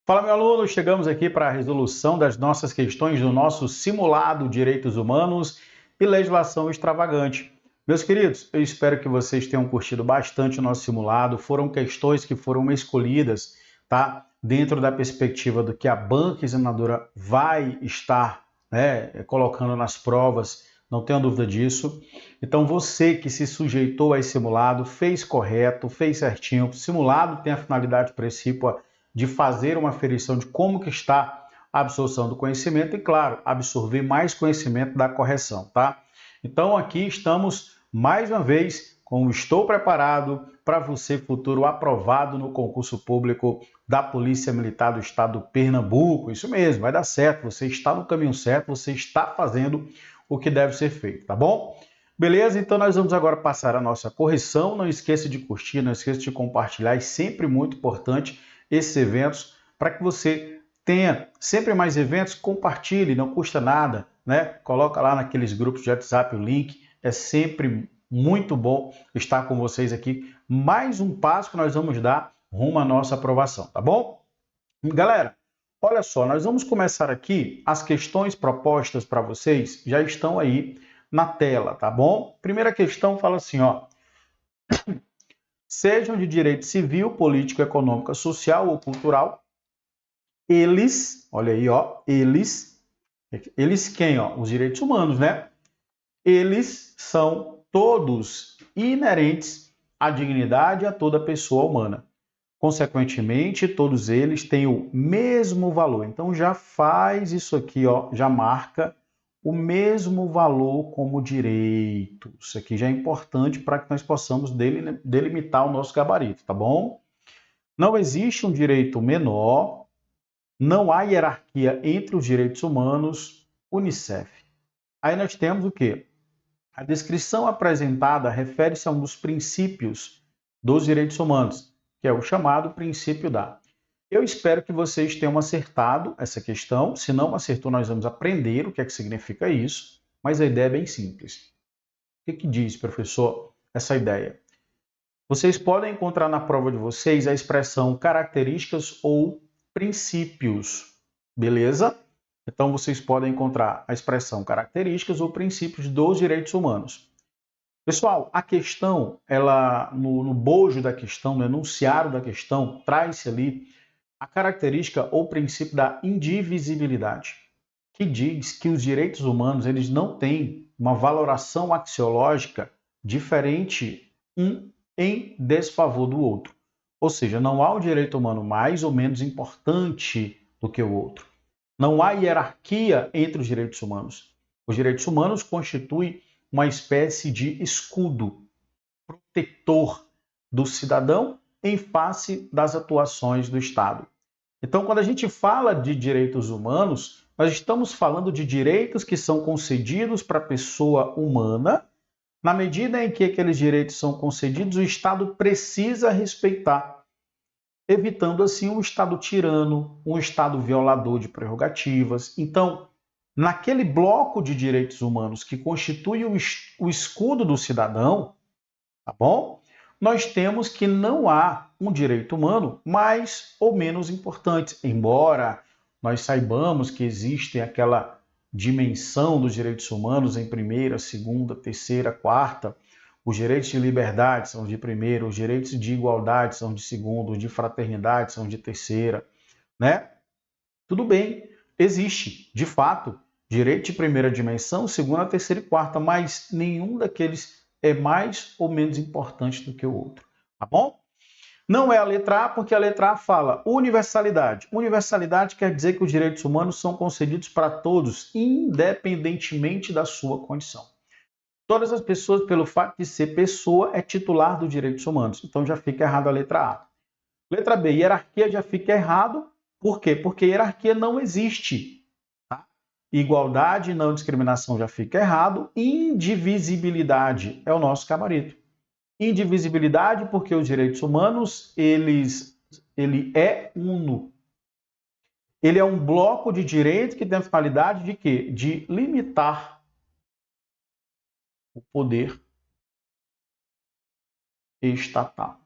Fala, meu aluno, chegamos aqui para a resolução das nossas questões do nosso simulado Direitos Humanos e Legislação Extravagante. Meus queridos, eu espero que vocês tenham curtido bastante o nosso simulado. Foram questões que foram escolhidas, tá? Dentro da perspectiva do que a banca examinadora vai estar, colocando nas provas, não tenha dúvida disso. Então, você que se sujeitou a esse simulado, fez correto, fez certinho. O simulado tem a finalidade principal de fazer uma aferição de como que está a absorção do conhecimento e, claro, absorver mais conhecimento da correção, tá? Então, aqui estamos, mais uma vez, com o Estou Preparado para você futuro aprovado no concurso público da Polícia Militar do Estado do Pernambuco. Isso mesmo, vai dar certo, você está no caminho certo, você está fazendo o que deve ser feito, tá bom? Beleza? Então nós vamos agora passar a nossa correção. Não esqueça de curtir, não esqueça de compartilhar, é sempre muito importante esses eventos para que você tenha sempre mais eventos. Compartilhe, não custa nada, né? Coloca lá naqueles grupos de WhatsApp o link, é sempre muito bom estar com vocês aqui. Mais um passo que nós vamos dar rumo à nossa aprovação, tá bom? Galera, olha só, nós vamos começar aqui. As questões propostas para vocês já estão aí na tela, tá bom? Primeira questão fala assim, ó: sejam de direito civil, político, econômico, social ou cultural, eles, olha aí, ó, eles quem, ó? Os direitos humanos, né? Eles são todos inerentes à dignidade a toda pessoa humana. Consequentemente, todos eles têm o mesmo valor. Então já faz isso aqui, ó, já marca o mesmo valor como direito. Isso aqui já é importante para que nós possamos delimitar o nosso gabarito, tá bom? Não existe um direito menor, não há hierarquia entre os direitos humanos, Unicef. Aí nós temos o quê? A descrição apresentada refere-se a um dos princípios dos direitos humanos, que é o chamado princípio da. Eu espero que vocês tenham acertado essa questão. Se não acertou, nós vamos aprender o que é que significa isso, mas a ideia é bem simples. O que diz, professor, essa ideia? Vocês podem encontrar na prova de vocês a expressão características ou princípios, beleza? Então vocês podem encontrar a expressão características ou princípios dos direitos humanos. Pessoal, a questão, ela no bojo da questão, no enunciado da questão, traz-se ali a característica ou princípio da indivisibilidade, que diz que os direitos humanos eles não têm uma valoração axiológica diferente um em desfavor do outro. Ou seja, não há um direito humano mais ou menos importante do que o outro. Não há hierarquia entre os direitos humanos. Os direitos humanos constituem uma espécie de escudo protetor do cidadão em face das atuações do Estado. Então, quando a gente fala de direitos humanos, nós estamos falando de direitos que são concedidos para a pessoa humana. Na medida em que aqueles direitos são concedidos, o Estado precisa respeitar, evitando assim um Estado tirano, um Estado violador de prerrogativas. Então, naquele bloco de direitos humanos que constitui o escudo do cidadão, tá bom? Nós temos que não há um direito humano mais ou menos importante, embora nós saibamos que existe aquela dimensão dos direitos humanos em primeira, segunda, terceira, quarta. Os direitos de liberdade são de primeira, os direitos de igualdade são de segunda, os de fraternidade são de terceira, né? Tudo bem, existe, de fato, direito de primeira dimensão, segunda, terceira e quarta, mas nenhum daqueles é mais ou menos importante do que o outro, tá bom? Não é a letra A, porque a letra A fala universalidade. Universalidade quer dizer que os direitos humanos são concedidos para todos, independentemente da sua condição. Todas as pessoas, pelo fato de ser pessoa, é titular dos direitos humanos. Então já fica errado a letra A. Letra B, hierarquia já fica errado. Por quê? Porque hierarquia não existe. Tá? Igualdade e não discriminação já fica errado. Indivisibilidade é o nosso gabarito. Indivisibilidade porque os direitos humanos, ele é uno. Ele é um bloco de direito que tem a finalidade de quê? De limitar o poder estatal.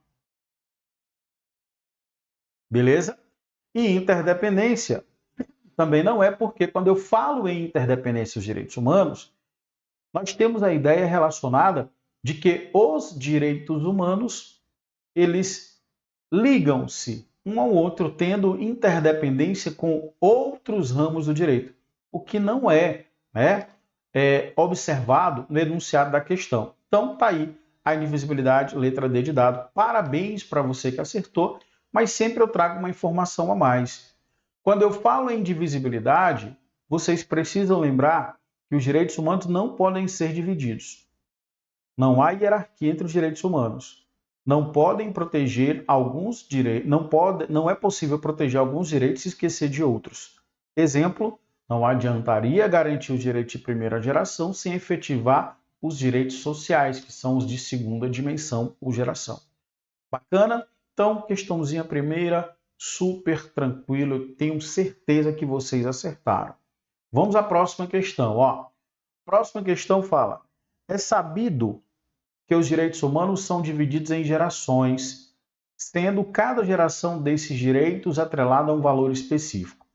Beleza? E interdependência também não é, porque quando eu falo em interdependência dos direitos humanos, nós temos a ideia relacionada de que os direitos humanos, eles ligam-se um ao outro, tendo interdependência com outros ramos do direito, o que não é, né, observado no enunciado da questão. Então, está aí a indivisibilidade, letra D de dado. Parabéns para você que acertou, mas sempre eu trago uma informação a mais. Quando eu falo em divisibilidade, vocês precisam lembrar que os direitos humanos não podem ser divididos. Não há hierarquia entre os direitos humanos. Não podem proteger alguns direitos, não é possível proteger alguns direitos e esquecer de outros. Exemplo, não adiantaria garantir os direitos de primeira geração sem efetivar os direitos sociais, que são os de segunda dimensão ou geração. Bacana? Então, questãozinha primeira, super tranquilo, eu tenho certeza que vocês acertaram. Vamos à próxima questão. Ó. Próxima questão fala: é sabido que os direitos humanos são divididos em gerações, sendo cada geração desses direitos atrelada a um valor específico.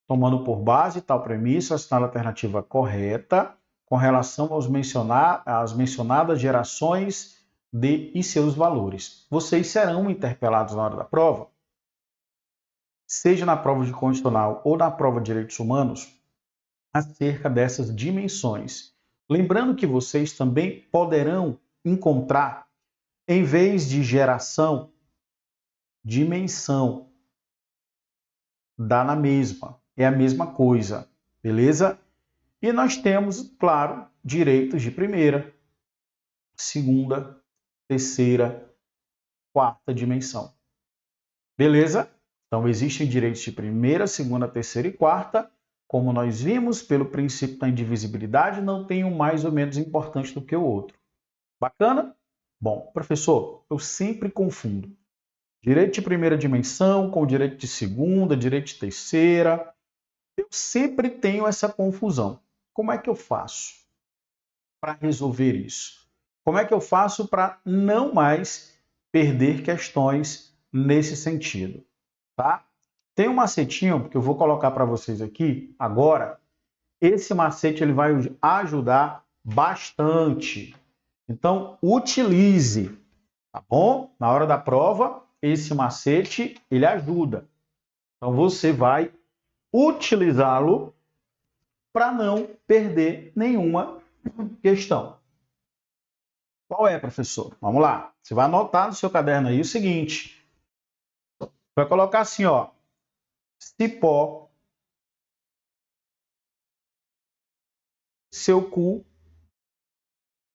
Tomando por base tal premissa, assinala a alternativa correta com relação às mencionadas gerações e seus valores. Vocês serão interpelados na hora da prova, seja na prova de constitucional ou na prova de direitos humanos, acerca dessas dimensões. Lembrando que vocês também poderão encontrar, em vez de geração, dimensão. Dá na mesma, é a mesma coisa, beleza? E nós temos, claro, direitos de primeira, segunda, terceira, quarta dimensão. Beleza? Então, existem direitos de primeira, segunda, terceira e quarta. Como nós vimos, pelo princípio da indivisibilidade, não tem um mais ou menos importante do que o outro. Bacana? Bom, professor, eu sempre confundo direito de primeira dimensão com direito de segunda, direito de terceira. Eu sempre tenho essa confusão. Como é que eu faço para resolver isso? Como é que eu faço para não mais perder questões nesse sentido? Tá? Tem um macetinho que eu vou colocar para vocês aqui agora. Esse macete ele vai ajudar bastante. Então, utilize, tá bom? Na hora da prova, esse macete ele ajuda. Então, você vai utilizá-lo para não perder nenhuma questão. Qual é, professor? Vamos lá. Você vai anotar no seu caderno aí o seguinte. Vai colocar assim, ó. Cipó, seu cu,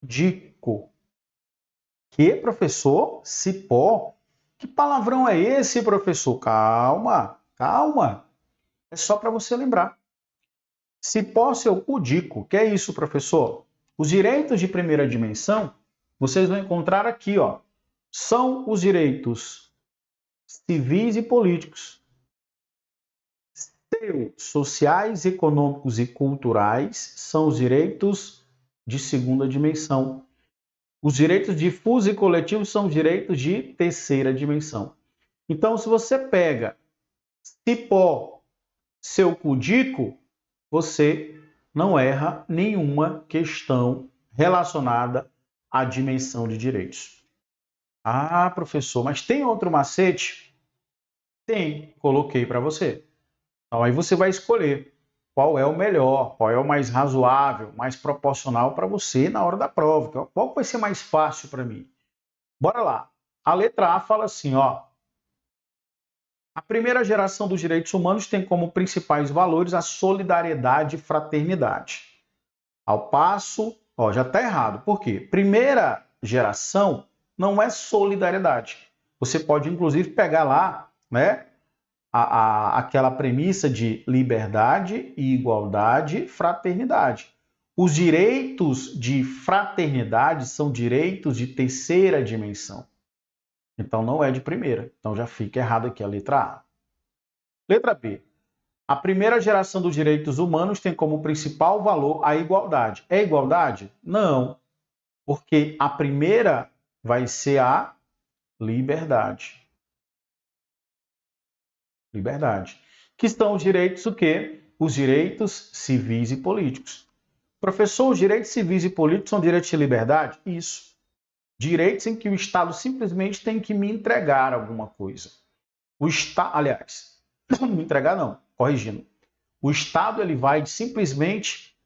dico. Que, professor? Cipó? Que palavrão é esse, professor? Calma, calma. É só para você lembrar. Cipó, seu cu, dico. Que é isso, professor? Os direitos de primeira dimensão, vocês vão encontrar aqui, ó. São os direitos civis e políticos, sociais, econômicos e culturais são os direitos de segunda dimensão. Os direitos difusos e coletivos são os direitos de terceira dimensão. Então, se você pega cipó, seu cudico, você não erra nenhuma questão relacionada à dimensão de direitos. Ah, professor, mas tem outro macete? Tem, coloquei para você. Então aí você vai escolher qual é o melhor, qual é o mais razoável, mais proporcional para você na hora da prova. Qual vai ser mais fácil para mim? Bora lá. A letra A fala assim, ó. A primeira geração dos direitos humanos tem como principais valores a solidariedade e fraternidade. Ao passo, ó, já está errado. Por quê? Primeira geração não é solidariedade. Você pode, inclusive, pegar lá, né, aquela premissa de liberdade, igualdade, fraternidade. Os direitos de fraternidade são direitos de terceira dimensão. Então não é de primeira. Então já fica errado aqui a letra A. Letra B. A primeira geração dos direitos humanos tem como principal valor a igualdade. É igualdade? Não, porque a primeira vai ser a liberdade. Liberdade. Que estão os direitos o quê? Os direitos civis e políticos. Professor, os direitos civis e políticos são direitos de liberdade? Isso. Direitos em que o Estado simplesmente tem que me entregar alguma coisa. O Estado, aliás, me entregar não, corrigindo. O Estado ele vai simplesmente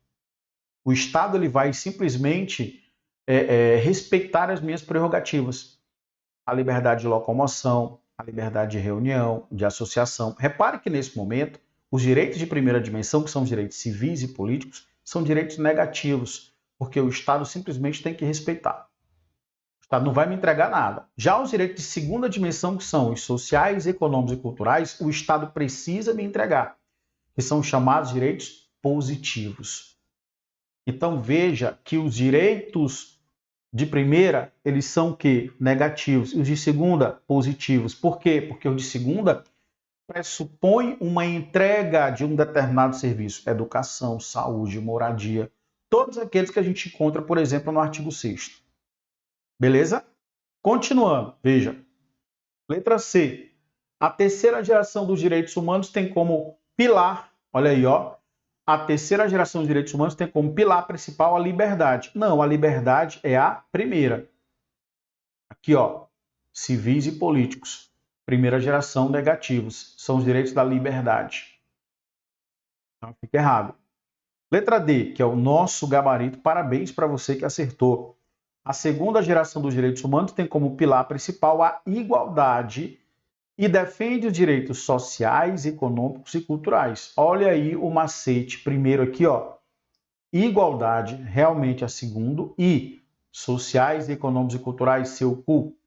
respeitar as minhas prerrogativas. A liberdade de locomoção, a liberdade de reunião, de associação. Repare que nesse momento, os direitos de primeira dimensão, que são os direitos civis e políticos, são direitos negativos, porque o Estado simplesmente tem que respeitar. O Estado não vai me entregar nada. Já os direitos de segunda dimensão, que são os sociais, econômicos e culturais, o Estado precisa me entregar, que são os chamados direitos positivos. Então veja que os direitos de primeira, eles são o quê? Negativos. E os de segunda, positivos. Por quê? Porque os de segunda pressupõem uma entrega de um determinado serviço. Educação, saúde, moradia. Todos aqueles que a gente encontra, por exemplo, no artigo 6º. Beleza? Continuando, veja. Letra C. A terceira geração dos direitos humanos tem como pilar, olha aí, ó. A terceira geração dos direitos humanos tem como pilar principal a liberdade. Não, a liberdade é a primeira. Aqui, ó, civis e políticos. Primeira geração, negativos. São os direitos da liberdade. Então, fica errado. Letra D, que é o nosso gabarito. Parabéns para você que acertou. A segunda geração dos direitos humanos tem como pilar principal a igualdade e defende os direitos sociais, econômicos e culturais. Olha aí o macete. Primeiro aqui, ó, igualdade, realmente a segundo, e sociais, econômicos e culturais, seu cu.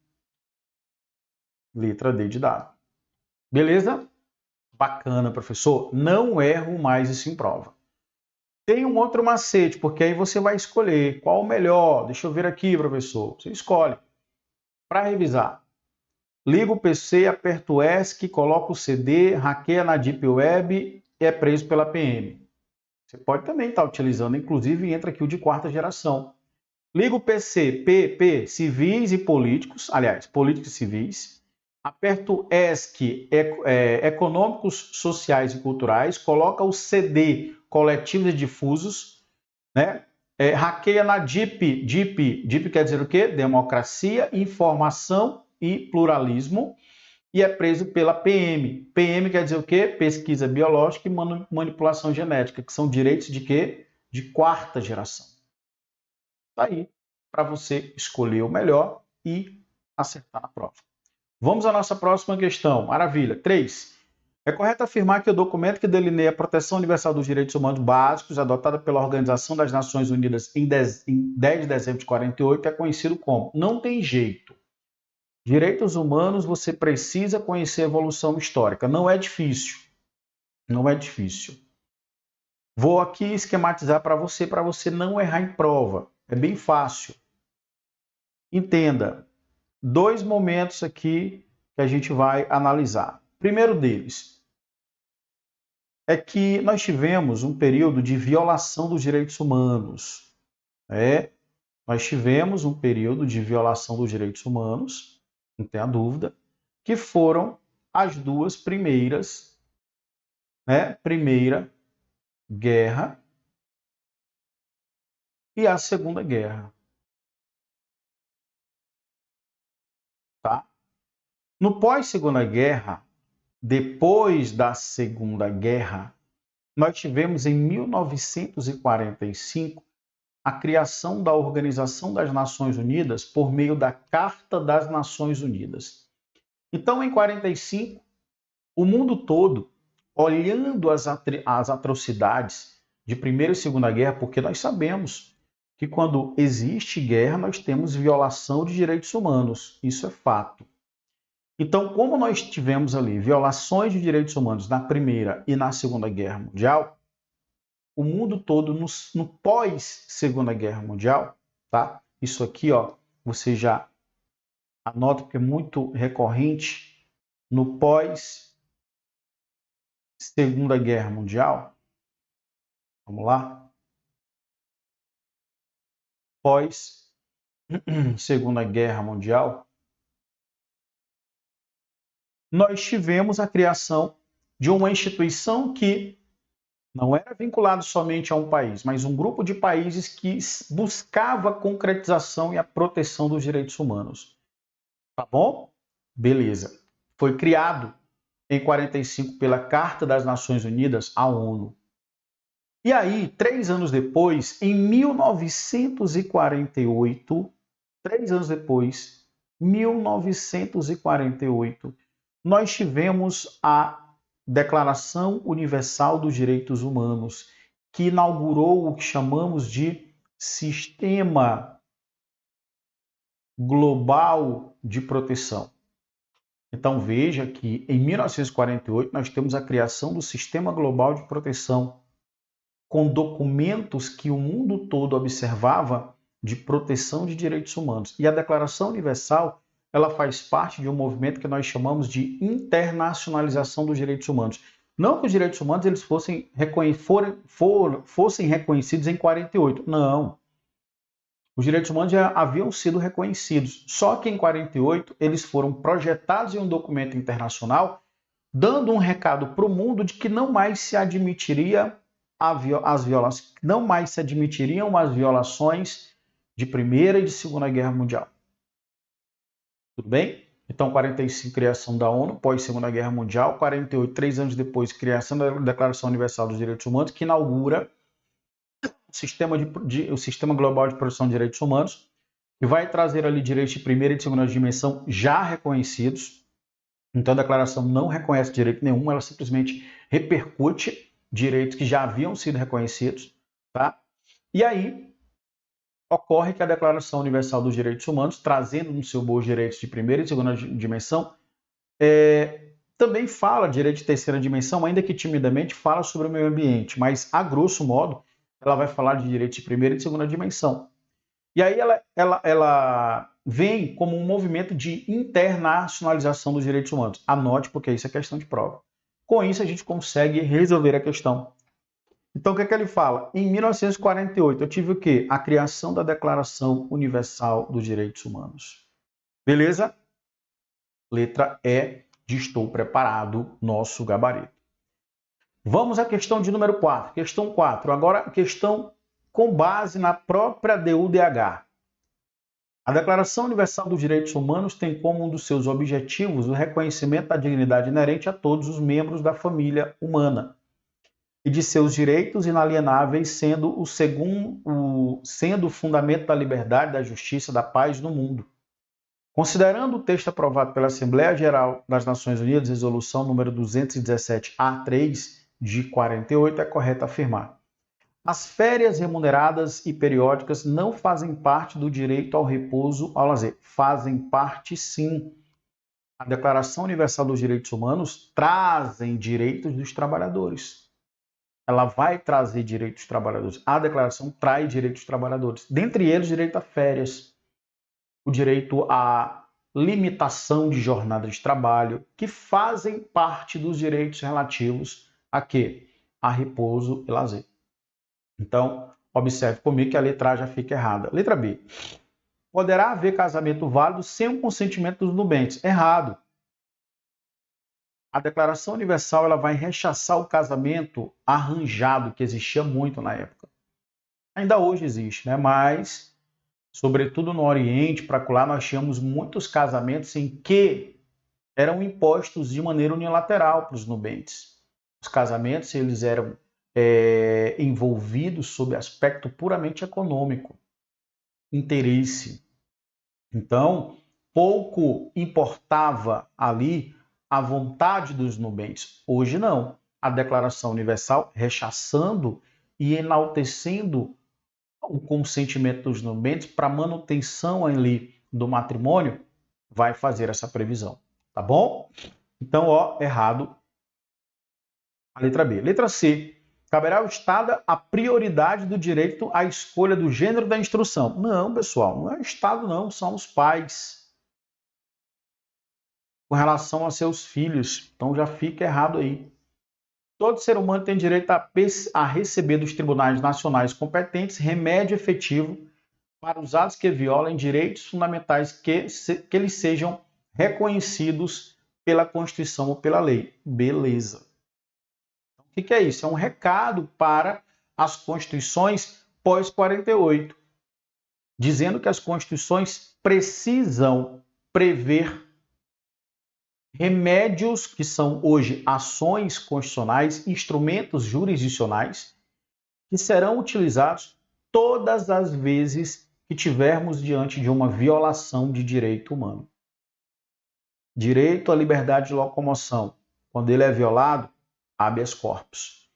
Letra D de dado. Beleza? Bacana, professor. Não erro mais isso em prova. Tem um outro macete, porque aí você vai escolher qual o melhor. Deixa eu ver aqui, professor. Você escolhe. Para revisar. Liga o PC, aperta o ESC, coloca o CD, hackeia na Deep Web e é preso pela PM. Você pode também estar utilizando, inclusive entra aqui o de quarta geração. Liga o PC, PP, civis e políticos, aliás, políticos e civis. Aperta o ESC, econômicos, sociais e culturais. Coloca o CD, coletivos e difusos, né? Hackeia na DIP quer dizer o quê? Democracia, informação e pluralismo, e é preso pela PM. PM quer dizer o quê? Pesquisa biológica e manipulação genética, que são direitos de quê? De quarta geração. Tá aí, para você escolher o melhor e acertar na prova. Vamos à nossa próxima questão. Maravilha. 3. É correto afirmar que o documento que delineia a Proteção Universal dos Direitos Humanos Básicos, adotado pela Organização das Nações Unidas em 10 de dezembro de 48, é conhecido como? Não tem jeito. Direitos humanos, você precisa conhecer a evolução histórica. Não é difícil. Não é difícil. Vou aqui esquematizar para você não errar em prova. É bem fácil. Entenda. 2 momentos aqui que a gente vai analisar. Primeiro deles é que nós tivemos um período de violação dos direitos humanos. Nós tivemos um período de violação dos direitos humanos, não tenha dúvida, que foram as duas primeiras, Primeira Guerra e a Segunda Guerra. Tá? No pós-Segunda Guerra, depois da Segunda Guerra, nós tivemos em 1945 a criação da Organização das Nações Unidas por meio da Carta das Nações Unidas. Então, em 45, o mundo todo, olhando as atrocidades de Primeira e Segunda Guerra, porque nós sabemos que quando existe guerra, nós temos violação de direitos humanos. Isso é fato. Então, como nós tivemos ali violações de direitos humanos na Primeira e na Segunda Guerra Mundial, o mundo todo no pós-Segunda Guerra Mundial, tá? Isso aqui, ó, você já anota porque é muito recorrente no pós-Segunda Guerra Mundial. Vamos lá? Pós-Segunda Guerra Mundial, nós tivemos a criação de uma instituição que não era vinculado somente a um país, mas um grupo de países que buscava a concretização e a proteção dos direitos humanos. Tá bom? Beleza. Foi criado em 45 pela Carta das Nações Unidas, a ONU. E aí, 3 anos depois, em 1948, 3 anos depois, 1948, nós tivemos a Declaração Universal dos Direitos Humanos, que inaugurou o que chamamos de Sistema Global de Proteção. Então veja que em 1948 nós temos a criação do Sistema Global de Proteção, com documentos que o mundo todo observava de proteção de direitos humanos. E a Declaração Universal, ela faz parte de um movimento que nós chamamos de internacionalização dos direitos humanos. Não que os direitos humanos eles fossem reconhecidos em 48, não. Os direitos humanos já haviam sido reconhecidos, só que em 48 eles foram projetados em um documento internacional, dando um recado para o mundo de que não mais se admitiria não mais se admitiriam as violações de Primeira e de Segunda Guerra Mundial. Tudo bem? Então, 45, criação da ONU, pós-Segunda Guerra Mundial. 48, 3 anos depois, criação da Declaração Universal dos Direitos Humanos, que inaugura o Sistema Global de Proteção de Direitos Humanos, que vai trazer ali direitos de primeira e de segunda dimensão já reconhecidos. Então, a declaração não reconhece direito nenhum, ela simplesmente repercute direitos que já haviam sido reconhecidos, tá? E aí ocorre que a Declaração Universal dos Direitos Humanos, trazendo no seu bolso direitos de primeira e segunda dimensão, também fala de direito de terceira dimensão, ainda que timidamente fala sobre o meio ambiente, mas a grosso modo ela vai falar de direitos de primeira e de segunda dimensão. E aí ela vem como um movimento de internacionalização dos direitos humanos. Anote, porque isso é questão de prova. Com isso, a gente consegue resolver a questão. Então, o que é que ele fala? Em 1948, eu tive o quê? A criação da Declaração Universal dos Direitos Humanos. Beleza? Letra E de estou preparado, nosso gabarito. Vamos à questão de número 4. Questão 4. Agora, questão com base na própria DUDH. A Declaração Universal dos Direitos Humanos tem como um dos seus objetivos o reconhecimento da dignidade inerente a todos os membros da família humana e de seus direitos inalienáveis, sendo o fundamento da liberdade, da justiça, da paz no mundo. Considerando o texto aprovado pela Assembleia Geral das Nações Unidas, resolução número 217A3 de 48, é correto afirmar: as férias remuneradas e periódicas não fazem parte do direito ao repouso, ao lazer. Fazem parte, sim. A Declaração Universal dos Direitos Humanos trazem direitos dos trabalhadores. Ela vai trazer direitos dos trabalhadores. A declaração traz direitos dos trabalhadores. Dentre eles, o direito a férias, o direito à limitação de jornada de trabalho, que fazem parte dos direitos relativos a quê? A repouso e lazer. Então, observe comigo que a letra A já fica errada. Letra B. Poderá haver casamento válido sem o consentimento dos nubentes. Errado. A Declaração Universal ela vai rechaçar o casamento arranjado, que existia muito na época. Ainda hoje existe, né? Mas, sobretudo no Oriente, para lá, nós tínhamos muitos casamentos em que eram impostos de maneira unilateral para os nubentes. Os casamentos eles eram envolvidos sob aspecto puramente econômico, interesse. Então, pouco importava ali a vontade dos nubentes. Hoje não. A Declaração Universal, rechaçando e enaltecendo o consentimento dos nubentes para manutenção ali do matrimônio, vai fazer essa previsão. Tá bom? Então, errado. A letra B. Letra C. Caberá ao Estado a prioridade do direito à escolha do gênero da instrução. Não, pessoal, não é o Estado, não, são os pais. Com relação a seus filhos. Então já fica errado aí. Todo ser humano tem direito a receber dos tribunais nacionais competentes remédio efetivo para os atos que violem direitos fundamentais que eles sejam reconhecidos pela Constituição ou pela lei. Beleza. que é isso? É um recado para as constituições pós-48, dizendo que as constituições precisam prever remédios que são hoje ações constitucionais, instrumentos jurisdicionais, que serão utilizados todas as vezes que tivermos diante de uma violação de direito humano. Direito à liberdade de locomoção, quando ele é violado, habeas corpus.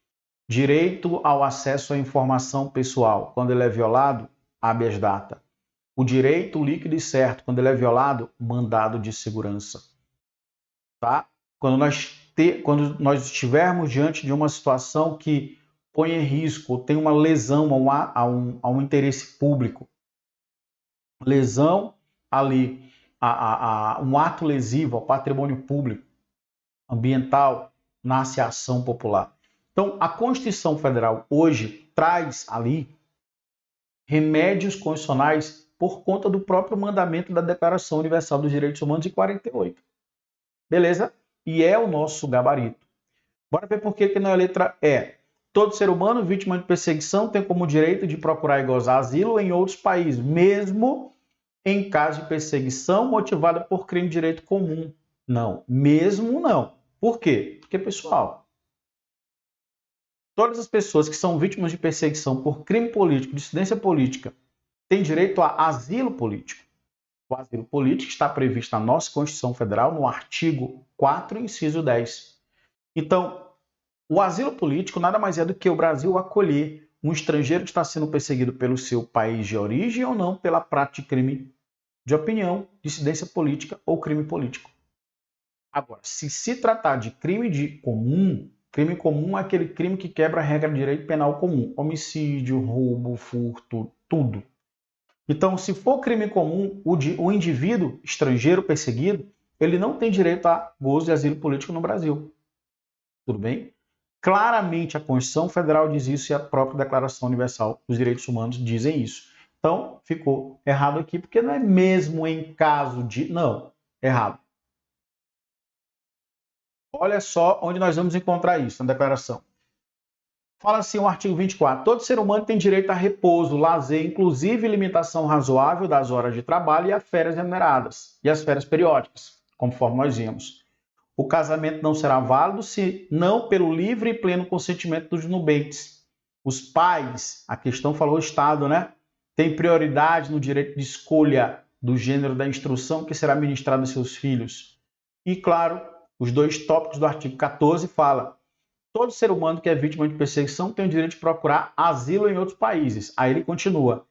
Direito ao acesso à informação pessoal, quando ele é violado, habeas data. O direito líquido e certo, quando ele é violado, mandado de segurança. Tá? Quando nós estivermos diante de uma situação que põe em risco, tem uma lesão a um interesse público, lesão ali, um ato lesivo ao patrimônio público, ambiental, nasce a ação popular. Então, a Constituição Federal hoje traz ali remédios constitucionais por conta do próprio mandamento da Declaração Universal dos Direitos Humanos de 48. Beleza? E é o nosso gabarito. Bora ver por que não é a letra E. Todo ser humano vítima de perseguição tem como direito de procurar e gozar asilo em outros países, mesmo em caso de perseguição motivada por crime de direito comum. Não, mesmo não. Por quê? Porque, pessoal, todas as pessoas que são vítimas de perseguição por crime político, dissidência política, têm direito a asilo político. O asilo político está previsto na nossa Constituição Federal, no artigo 4, inciso 10. Então, o asilo político nada mais é do que o Brasil acolher um estrangeiro que está sendo perseguido pelo seu país de origem ou não pela prática de crime de opinião, dissidência política ou crime político. Agora, se tratar de crime comum é aquele crime que quebra a regra de direito penal comum. Homicídio, roubo, furto, tudo. Então, se for crime comum, o indivíduo estrangeiro perseguido, ele não tem direito a gozo de asilo político no Brasil. Tudo bem? Claramente a Constituição Federal diz isso e a própria Declaração Universal dos Direitos Humanos dizem isso. Então, ficou errado aqui, porque não é mesmo em caso de... Não, errado. Olha só onde nós vamos encontrar isso na declaração. Fala assim o artigo 24. Todo ser humano tem direito a repouso, lazer, inclusive limitação razoável das horas de trabalho e as férias remuneradas e as férias periódicas, conforme nós vimos. O casamento não será válido se não pelo livre e pleno consentimento dos nubentes. Os pais, a questão falou Estado, né? Tem prioridade no direito de escolha do gênero da instrução que será ministrada aos seus filhos. E, claro, os dois tópicos do artigo 14 fala: todo ser humano que é vítima de perseguição tem o direito de procurar asilo em outros países. Aí ele continua.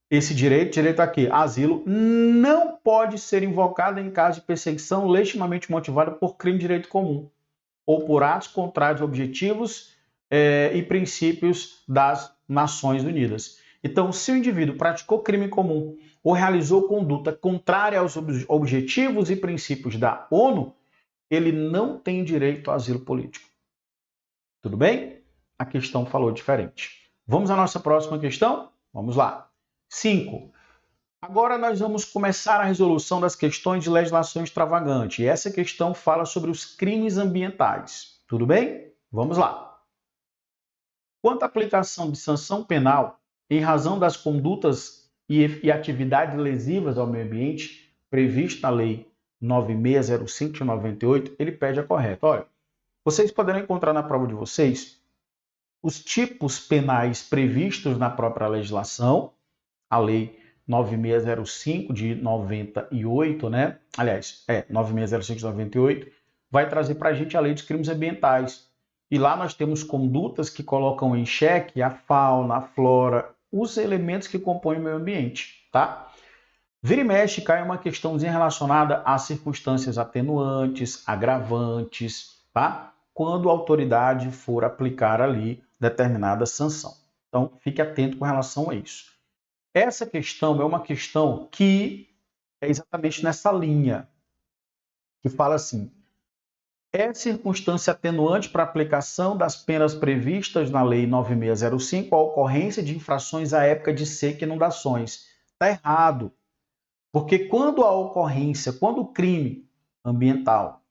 Esse direito a quê? Asilo não pode ser invocado em caso de perseguição legitimamente motivada por crime de direito comum ou por atos contrários a objetivos e princípios das Nações Unidas. Então, se o indivíduo praticou crime comum ou realizou conduta contrária aos objetivos e princípios da ONU, ele não tem direito a asilo político. Tudo bem? A questão falou diferente. Vamos à nossa próxima questão? Vamos lá. 5. Agora nós vamos começar a resolução das questões de legislação extravagante. E essa questão fala sobre os crimes ambientais. Tudo bem? Vamos lá. Quanto à aplicação de sanção penal em razão das condutas e atividades lesivas ao meio ambiente prevista na Lei 9605 de 98, ele pede a correta. Olha, vocês poderão encontrar na prova de vocês os tipos penais previstos na própria legislação, a Lei 9605 de 98, né? Aliás, 9605 de 98, vai trazer para a gente a Lei dos Crimes Ambientais. E lá nós temos condutas que colocam em xeque a fauna, a flora, os elementos que compõem o meio ambiente, tá? Vira e mexe cai uma questãozinha relacionada a circunstâncias atenuantes, agravantes, tá? Quando a autoridade for aplicar ali determinada sanção. Então, fique atento com relação a isso. Essa questão é uma questão que é exatamente nessa linha, que fala assim: é circunstância atenuante para aplicação das penas previstas na Lei 9605 a ocorrência de infrações à época de seca e inundações. Está errado, porque quando o crime ambiental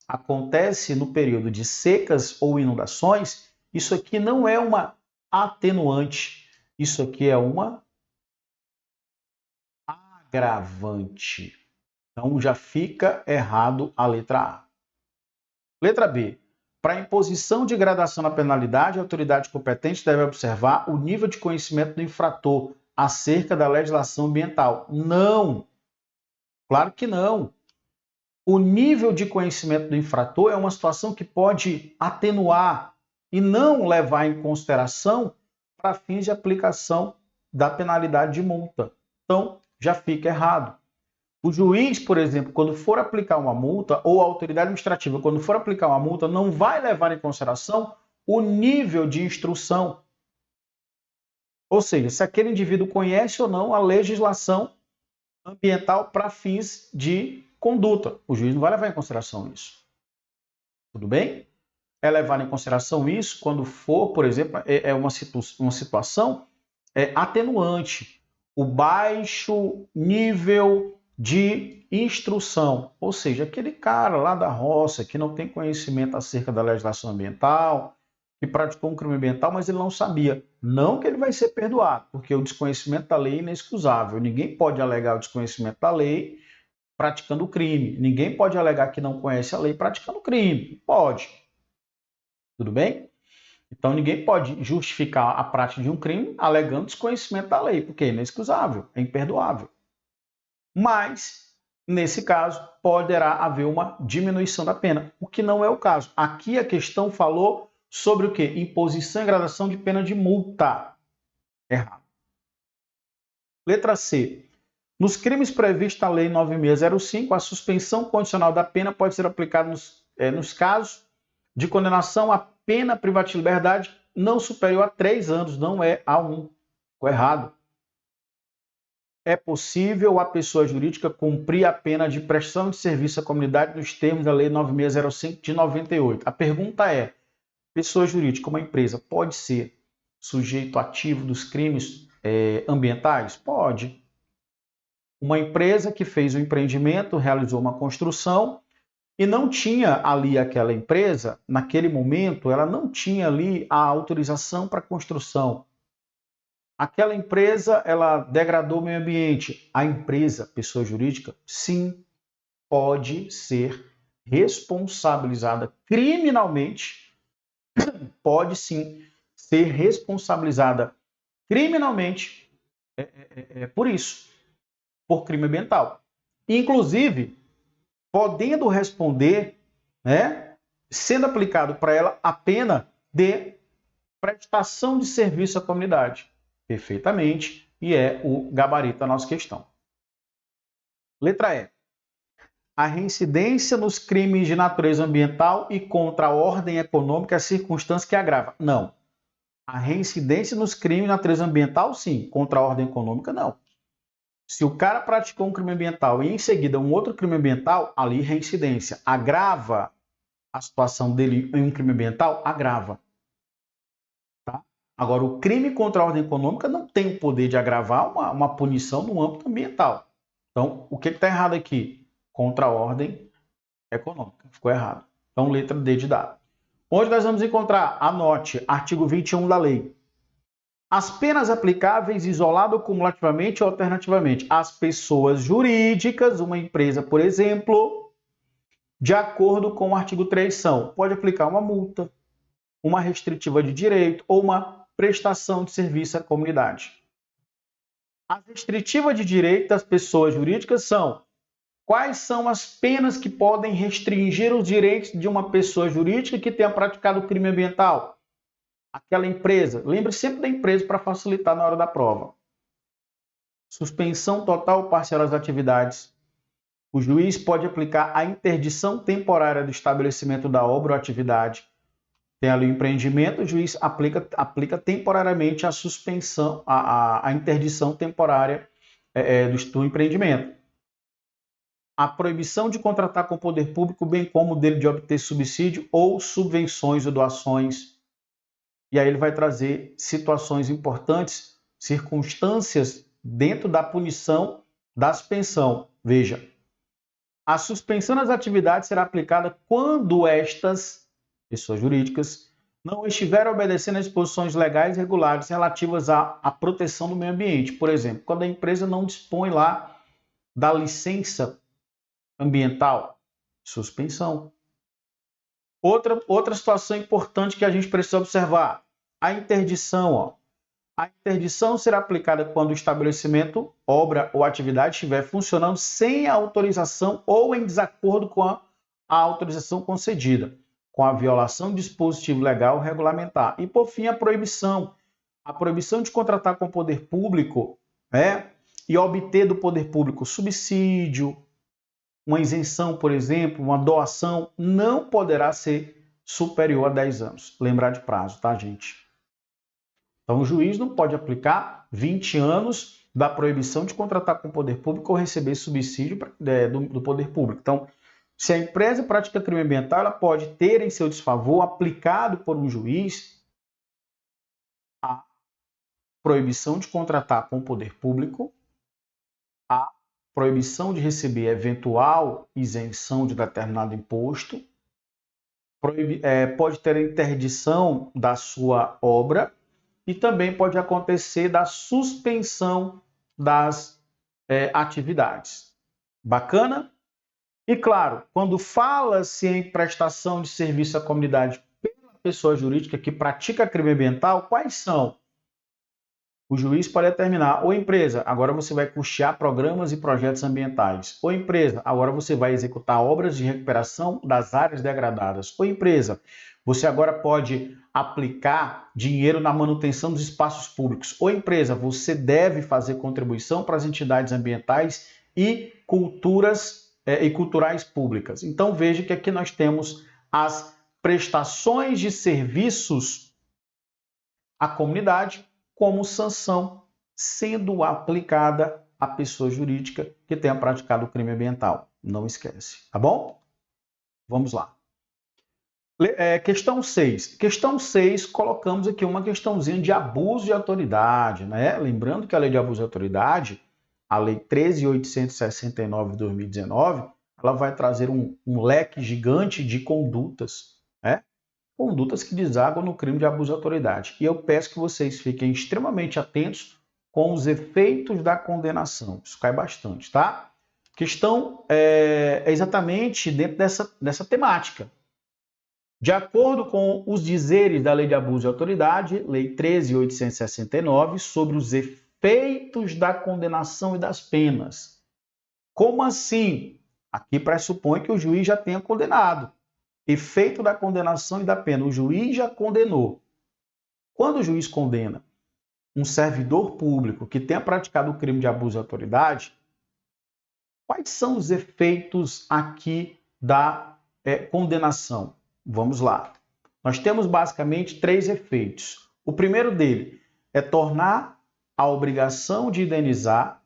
acontece no período de secas ou inundações, Isso aqui não é uma atenuante, isso aqui é uma agravante. Então já fica errado a letra A. Letra B. Para imposição de gradação na penalidade, a autoridade competente deve observar o nível de conhecimento do infrator acerca da legislação ambiental. Não! Claro que não. O nível de conhecimento do infrator é uma situação que pode atenuar e não levar em consideração para fins de aplicação da penalidade de multa. Então, já fica errado. O juiz, por exemplo, quando for aplicar uma multa, ou a autoridade administrativa, quando for aplicar uma multa, não vai levar em consideração o nível de instrução. Ou seja, se aquele indivíduo conhece ou não a legislação ambiental para fins de conduta. O juiz não vai levar em consideração isso. Tudo bem? É levar em consideração isso quando for, por exemplo, uma situação atenuante. O baixo nível de instrução, ou seja, aquele cara lá da roça que não tem conhecimento acerca da legislação ambiental, que praticou um crime ambiental, mas ele não sabia. Não que ele vai ser perdoado, porque o desconhecimento da lei é inexcusável. Ninguém pode alegar o desconhecimento da lei praticando o crime. Ninguém pode alegar que não conhece a lei praticando o crime. Pode. Tudo bem? Então ninguém pode justificar a prática de um crime alegando desconhecimento da lei, porque é inexcusável, é imperdoável. Mas, nesse caso, poderá haver uma diminuição da pena, o que não é o caso. Aqui a questão falou sobre o quê? Imposição e gradação de pena de multa. Errado. Letra C. Nos crimes previstos na Lei 9605, a suspensão condicional da pena pode ser aplicada nos casos de condenação à pena privativa de liberdade não superior a 3 anos, não é a 1. Ficou errado. É possível a pessoa jurídica cumprir a pena de prestação de serviço à comunidade nos termos da Lei 9605 de 98. A pergunta é, pessoa jurídica, uma empresa, pode ser sujeito ativo dos crimes ambientais? Pode. Uma empresa que fez um empreendimento, realizou uma construção e não tinha ali aquela empresa, naquele momento, ela não tinha ali a autorização para construção. Aquela empresa, ela degradou o meio ambiente. A empresa, pessoa jurídica, sim, pode ser responsabilizada criminalmente, pode sim ser responsabilizada criminalmente por isso, por crime ambiental. Inclusive, podendo responder, sendo aplicado para ela a pena de prestação de serviço à comunidade. Perfeitamente, e é o gabarito da nossa questão. Letra E. A reincidência nos crimes de natureza ambiental e contra a ordem econômica é a circunstância que agrava. Não. A reincidência nos crimes de natureza ambiental, sim. Contra a ordem econômica, não. Se o cara praticou um crime ambiental e em seguida um outro crime ambiental, ali reincidência. Agrava a situação dele em um crime ambiental? Agrava. Agora, o crime contra a ordem econômica não tem o poder de agravar uma punição no âmbito ambiental. Então, o que está errado aqui? Contra a ordem econômica. Ficou errado. Então, letra D de dado. Onde nós vamos encontrar? Anote, artigo 21 da lei. As penas aplicáveis isolado ou cumulativamente ou alternativamente às pessoas jurídicas, uma empresa, por exemplo, de acordo com o artigo 3 são, pode aplicar uma multa, uma restritiva de direito ou uma prestação de serviço à comunidade. As restritivas de direito das pessoas jurídicas são quais são as penas que podem restringir os direitos de uma pessoa jurídica que tenha praticado crime ambiental? Aquela empresa, lembre sempre da empresa para facilitar na hora da prova. Suspensão total ou parcial das atividades. O juiz pode aplicar a interdição temporária do estabelecimento da obra ou atividade. Tem ali o empreendimento, o juiz aplica temporariamente a suspensão, a interdição temporária do empreendimento. A proibição de contratar com o poder público, bem como dele de obter subsídio ou subvenções ou doações. E aí ele vai trazer situações importantes, circunstâncias dentro da punição da suspensão. Veja, a suspensão das atividades será aplicada quando estas pessoas jurídicas, não estiver obedecendo às disposições legais e regulares relativas à proteção do meio ambiente. Por exemplo, quando a empresa não dispõe lá da licença ambiental, suspensão. Outra situação importante que a gente precisa observar, a interdição. Ó. A interdição será aplicada quando o estabelecimento, obra ou atividade estiver funcionando sem a autorização ou em desacordo com a autorização concedida, com a violação de dispositivo legal regulamentar. E, por fim, a proibição. A proibição de contratar com o poder público, né, e obter do poder público subsídio, uma isenção, por exemplo, uma doação, não poderá ser superior a 10 anos. Lembrar de prazo, tá, gente? Então, o juiz não pode aplicar 20 anos da proibição de contratar com o poder público ou receber subsídio do poder público. Então, se a empresa pratica crime ambiental, ela pode ter em seu desfavor, aplicado por um juiz, a proibição de contratar com o poder público, a proibição de receber eventual isenção de determinado imposto, pode ter a interdição da sua obra e também pode acontecer da suspensão das atividades. Bacana? E claro, quando fala-se em prestação de serviço à comunidade pela pessoa jurídica que pratica crime ambiental, quais são? O juiz pode determinar, ou empresa, agora você vai custear programas e projetos ambientais. Ou empresa, agora você vai executar obras de recuperação das áreas degradadas. Ou empresa, você agora pode aplicar dinheiro na manutenção dos espaços públicos. Ou empresa, você deve fazer contribuição para as entidades ambientais e culturais públicas. Então veja que aqui nós temos as prestações de serviços à comunidade como sanção sendo aplicada à pessoa jurídica que tenha praticado o crime ambiental. Não esquece, tá bom? Vamos lá. Questão 6. Questão 6, colocamos aqui uma questãozinha de abuso de autoridade, né? Lembrando que a Lei de Abuso de Autoridade, a Lei 13.869 de 2019, ela vai trazer um leque gigante de condutas, né? Condutas que desaguam no crime de abuso de autoridade. E eu peço que vocês fiquem extremamente atentos com os efeitos da condenação. Isso cai bastante, tá? Questão é exatamente dentro dessa temática. De acordo com os dizeres da Lei de Abuso de Autoridade, Lei 13.869, sobre os efeitos da condenação e das penas. Como assim? Aqui pressupõe que o juiz já tenha condenado. Efeito da condenação e da pena. O juiz já condenou. Quando o juiz condena um servidor público que tenha praticado o crime de abuso de autoridade, quais são os efeitos aqui da condenação? Vamos lá. Nós temos basicamente 3 efeitos. O primeiro dele é tornar a obrigação de indenizar,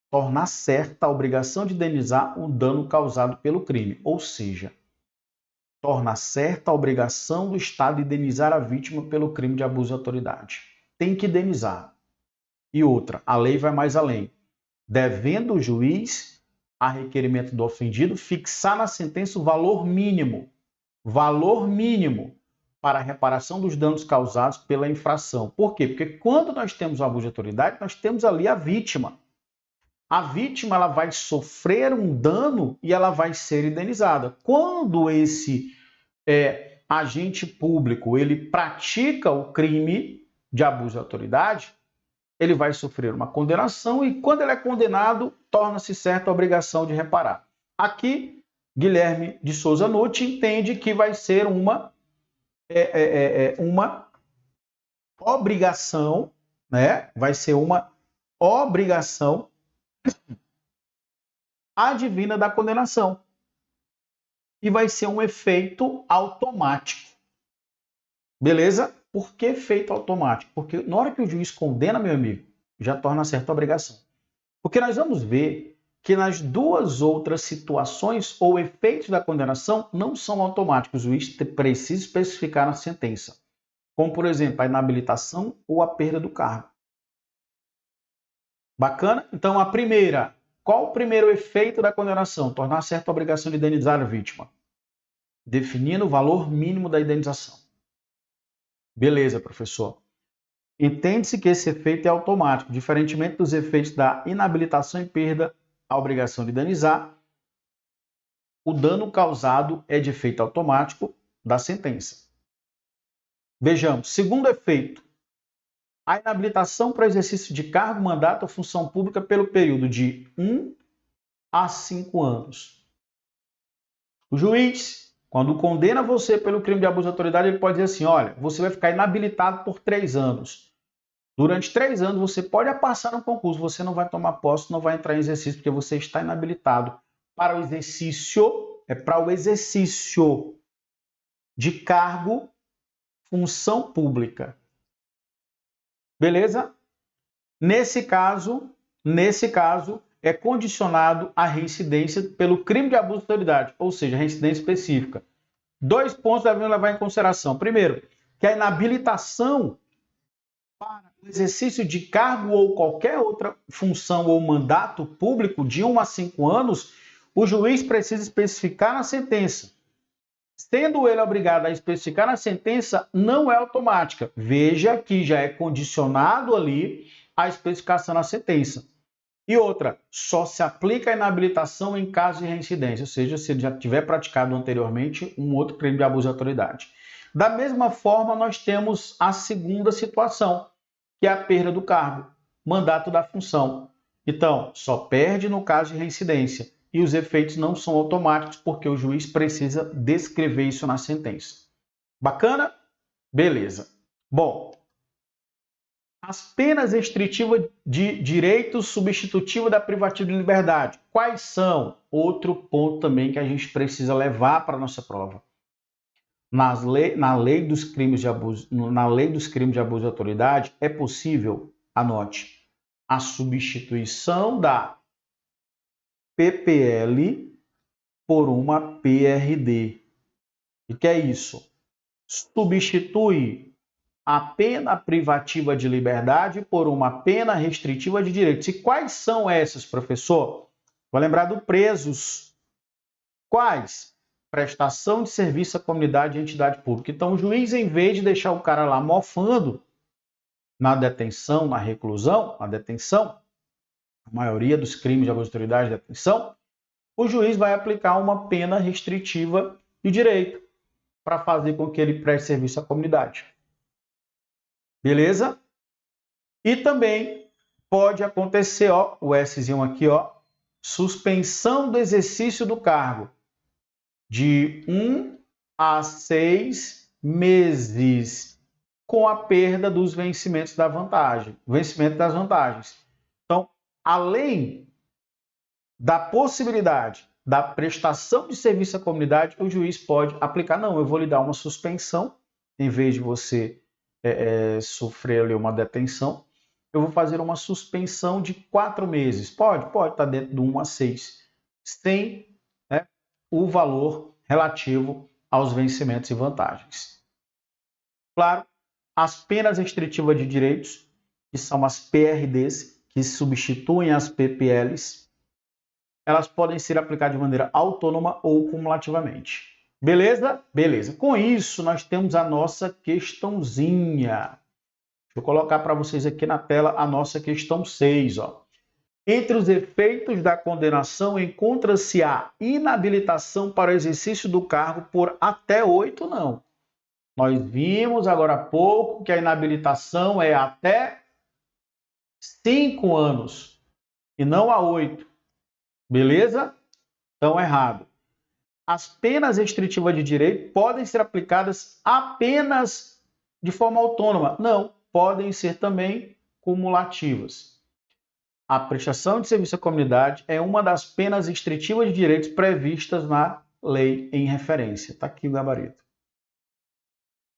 tornar certa a obrigação de indenizar o dano causado pelo crime, ou seja, torna certa a obrigação do Estado de indenizar a vítima pelo crime de abuso de autoridade. Tem que indenizar. E outra, a lei vai mais além. Devendo o juiz, a requerimento do ofendido, fixar na sentença o valor mínimo para a reparação dos danos causados pela infração. Por quê? Porque quando nós temos o abuso de autoridade, nós temos ali a vítima. A vítima ela vai sofrer um dano e ela vai ser indenizada. Quando esse agente público ele pratica o crime de abuso de autoridade, ele vai sofrer uma condenação e quando ele é condenado, torna-se certa a obrigação de reparar. Aqui, Guilherme de Souza Nutti entende que vai ser uma obrigação, né? Vai ser uma obrigação advinda da condenação. E vai ser um efeito automático. Beleza? Por que efeito automático? Porque na hora que o juiz condena, meu amigo, já torna certa obrigação. Porque nós vamos ver que nas 2 outras situações ou efeitos da condenação não são automáticos. O juiz precisa especificar na sentença. Como, por exemplo, a inabilitação ou a perda do cargo. Bacana? Então, a primeira. Qual o primeiro efeito da condenação? Tornar certa a obrigação de indenizar a vítima. Definindo o valor mínimo da indenização. Beleza, professor. Entende-se que esse efeito é automático, diferentemente dos efeitos da inabilitação e perda, a obrigação de indenizar. O dano causado é de efeito automático da sentença. Vejamos, segundo efeito, a inabilitação para exercício de cargo, mandato ou função pública pelo período de 1 a 5 anos. O juiz, quando condena você pelo crime de abuso de autoridade, ele pode dizer assim, olha, você vai ficar inabilitado por 3 anos. Durante 3 anos você pode passar no concurso, você não vai tomar posse, não vai entrar em exercício, porque você está inabilitado para o exercício, para o exercício de cargo, função pública. Beleza? Nesse caso, é condicionado à reincidência pelo crime de abuso de autoridade, ou seja, reincidência específica. 2 pontos devemos levar em consideração. Primeiro, que a inabilitação para o exercício de cargo ou qualquer outra função ou mandato público de 1 a 5 anos, o juiz precisa especificar na sentença. Sendo ele obrigado a especificar na sentença, não é automática. Veja que já é condicionado ali a especificação na sentença. E outra, só se aplica a inabilitação em caso de reincidência, ou seja, se ele já tiver praticado anteriormente um outro crime de abuso de autoridade. Da mesma forma, nós temos a segunda situação, que é a perda do cargo, mandato da função. Então, só perde no caso de reincidência. E os efeitos não são automáticos, porque o juiz precisa descrever isso na sentença. Bacana? Beleza. Bom, as penas restritivas de direito substitutivo da privativa de liberdade. Quais são? Outro ponto também que a gente precisa levar para a nossa prova. Na lei dos crimes de abuso de autoridade, é possível, anote, a substituição da PPL por uma PRD. O que é isso? Substitui a pena privativa de liberdade por uma pena restritiva de direitos. E quais são essas, professor? Vou lembrar do presos. Quais? Prestação de serviço à comunidade e entidade pública. Então, o juiz, em vez de deixar o cara lá mofando na detenção, na reclusão, na detenção, a maioria dos crimes de abuso de autoridade de detenção, o juiz vai aplicar uma pena restritiva de direito para fazer com que ele preste serviço à comunidade. Beleza? E também pode acontecer, ó, o Szinho aqui, ó, suspensão do exercício do cargo de 1 a 6 meses com a perda dos vencimentos da vantagem, vencimento das vantagens. Então, além da possibilidade da prestação de serviço à comunidade, o juiz pode aplicar, não, eu vou lhe dar uma suspensão, em vez de você sofrer ali uma detenção, eu vou fazer uma suspensão de 4 meses. Pode estar dentro do 1 a 6, sem o valor relativo aos vencimentos e vantagens. Claro, as penas restritivas de direitos, que são as PRDs, que substituem as PPLs, elas podem ser aplicadas de maneira autônoma ou cumulativamente. Beleza? Beleza. Com isso, nós temos a nossa questãozinha. Deixa eu colocar para vocês aqui na tela a nossa questão 6. Ó. Entre os efeitos da condenação, encontra-se a inabilitação para o exercício do cargo por até 8 não. Nós vimos agora há pouco que a inabilitação é até 5 anos e não a 8. Beleza? Então, errado. As penas restritivas de direito podem ser aplicadas apenas de forma autônoma. Não, podem ser também cumulativas. A prestação de serviço à comunidade é uma das penas restritivas de direitos previstas na lei em referência. Está aqui o gabarito.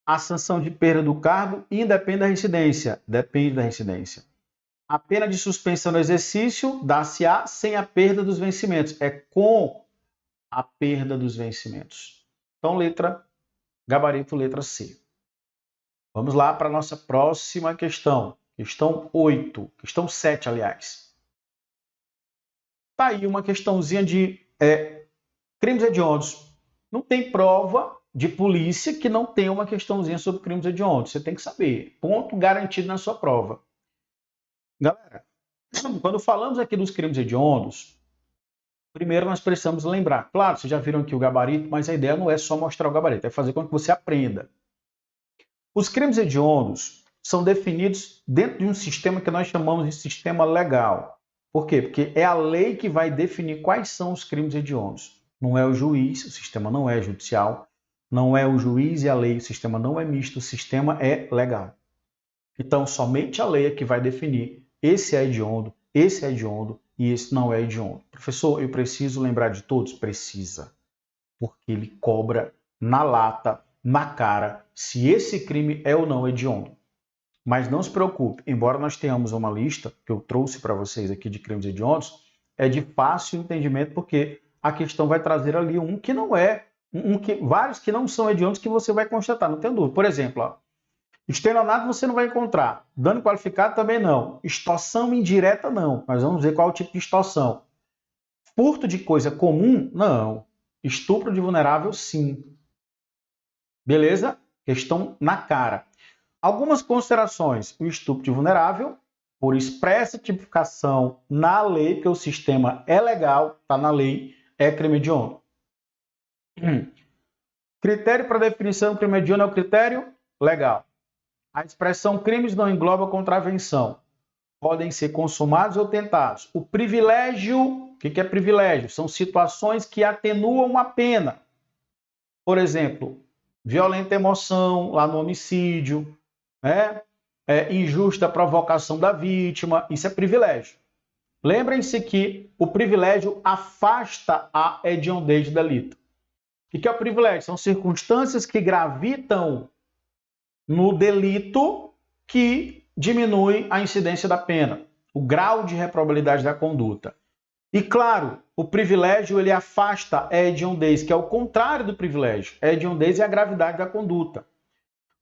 A sanção de perda do cargo independe da residência. Depende da residência. A pena de suspensão do exercício dá-se-á sem a perda dos vencimentos. É com a perda dos vencimentos. Então, gabarito letra C. Vamos lá para a nossa próxima questão. Questão 8. Questão 7, aliás. Está aí uma questãozinha de crimes hediondos. Não tem prova, de polícia que não tenha uma questãozinha sobre crimes hediondos. Você tem que saber. Ponto garantido na sua prova. Galera, quando falamos aqui dos crimes hediondos, primeiro nós precisamos lembrar. Claro, vocês já viram aqui o gabarito, mas a ideia não é só mostrar o gabarito, é fazer com que você aprenda. Os crimes hediondos são definidos dentro de um sistema que nós chamamos de sistema legal. Por quê? Porque é a lei que vai definir quais são os crimes hediondos. Não é o juiz, o sistema não é judicial, não é o juiz e a lei, o sistema não é misto, o sistema é legal. Então, somente a lei é que vai definir esse é hediondo e esse não é hediondo. Professor, eu preciso lembrar de todos? Precisa. Porque ele cobra na lata, na cara, se esse crime é ou não hediondo. Mas não se preocupe, embora nós tenhamos uma lista que eu trouxe para vocês aqui de crimes hediondos, é de fácil entendimento porque a questão vai trazer ali um que não é, vários que não são hediondos que você vai constatar, não tem dúvida. Por exemplo, ó, estelionato você não vai encontrar, dano qualificado também não, extorsão indireta não, mas vamos ver qual é o tipo de extorsão. Furto de coisa comum? Não. Estupro de vulnerável? Sim. Beleza? Questão na cara. Algumas considerações. O estupro de vulnerável, por expressa tipificação na lei, porque o sistema é legal, está na lei, é crime hediondo. Critério para definição do crime hediondo é o critério legal. A expressão crimes não engloba contravenção. Podem ser consumados ou tentados. O privilégio, o que é privilégio? São situações que atenuam a pena. Por exemplo, violenta emoção, lá no homicídio, né? Injusta provocação da vítima, isso é privilégio. Lembrem-se que o privilégio afasta a hediondez do delito. O que é o privilégio? São circunstâncias que gravitam no delito que diminui a incidência da pena, o grau de reprobabilidade da conduta. E claro, o privilégio ele afasta a hediondez, que é o contrário do privilégio. A hediondez é a gravidade da conduta.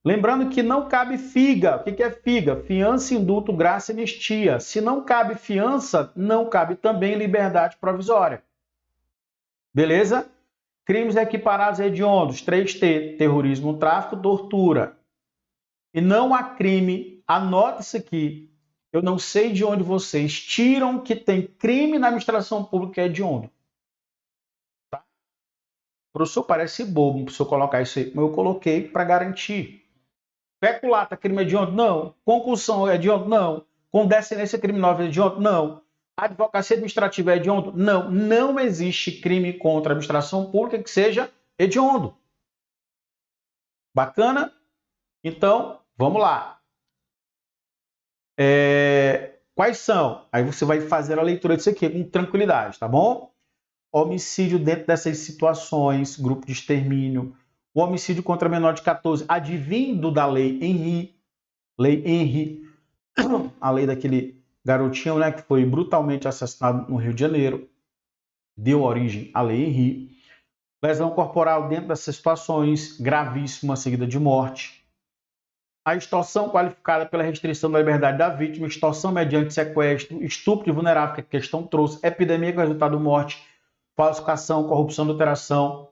Lembrando que não cabe figa. O que é figa? Fiança, indulto, graça e anistia. Se não cabe fiança, não cabe também liberdade provisória. Beleza? Crimes equiparados a hediondos. 3T, terrorismo, tráfico, tortura. E não há crime, anota isso aqui, eu não sei de onde vocês tiram que tem crime na administração pública que é hediondo. Tá? Professor, parece bobo, professor colocar isso aí, mas eu coloquei para garantir. Peculata, crime hediondo? Não. Concussão é hediondo? Não. Condescendência criminosa é hediondo? Não. Advocacia administrativa é hediondo? Não. Não existe crime contra a administração pública que seja hediondo. Bacana? Então, vamos lá. Quais são? Aí você vai fazer a leitura disso aqui com tranquilidade, tá bom? Homicídio dentro dessas situações, grupo de extermínio. O homicídio contra menor de 14, advindo da lei Henry, a lei daquele garotinho, né, que foi brutalmente assassinado no Rio de Janeiro, deu origem à lei Henry. Lesão corporal dentro dessas situações, gravíssima, seguida de morte. A extorsão qualificada pela restrição da liberdade da vítima, extorsão mediante sequestro, estupro de vulnerável, que a questão trouxe, epidemia com resultado de morte, falsificação, corrupção, adulteração